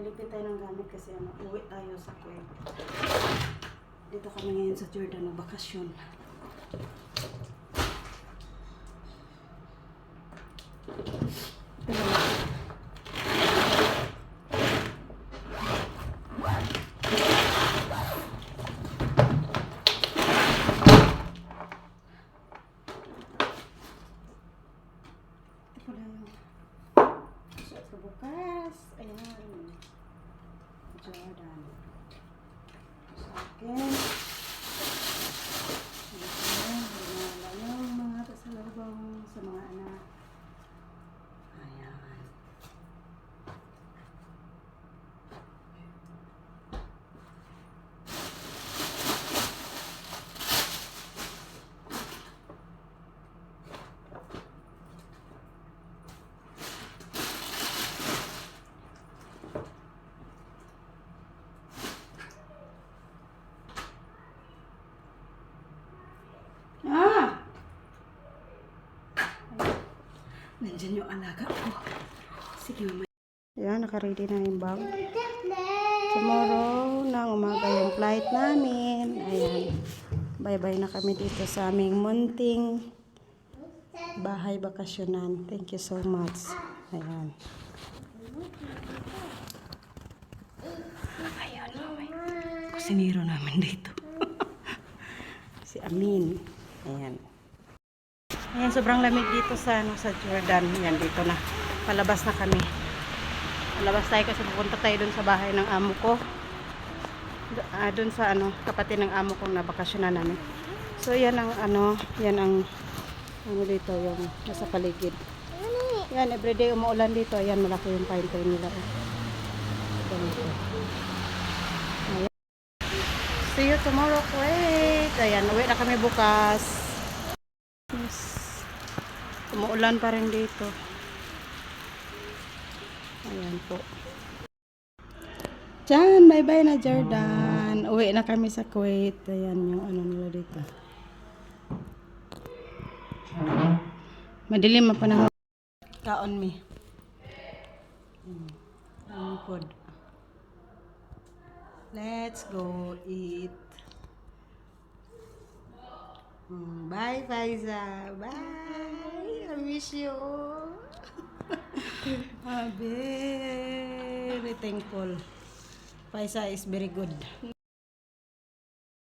Lilipin tayo ng gamit kasi ano, uwi tayo sa Kuwait. Dito kami ngayon sa Jordan na bakasyon. Ito na. Bukas, ayan, Jordan. Sa akin, yung mga pasalubong sa mga anak. Ayan. Nandiyan yung alaga ko. Sige, mama. Ayan, naka-ready na yung bag. Tomorrow ng umaga yung flight namin. Ayan. Bye-bye na kami dito sa aming munting bahay bakasyonan. Thank you so much. Ayan. Ayan, mama. Kusiniro namin dito. Si Amin. Ayan. Ayan, sobrang lamig dito sa Jordan. Ayan, dito na. Palabas na kami. Palabas tayo kasi pupunta tayo dun sa bahay ng amo ko. Dun sa kapatid ng amo kong nabakasyonan namin. So, yan ang yan ang dito, yung nasa paligid. Yan, everyday umuulan dito. Ayan, malaki yung pine tree nila. Ayan. See you tomorrow, Kuwait. Ayan, uwi na kami bukas. Umuulan pa rin dito. Ayan po. Diyan, bye-bye na Jordan. Uwi na kami sa Kuwait. Ayan yung nila dito. Madilim ang panahon. Kaon me. Food. Let's go eat. Bye, Faiza. Bye. I miss you. I'm very thankful. Faiza is very good.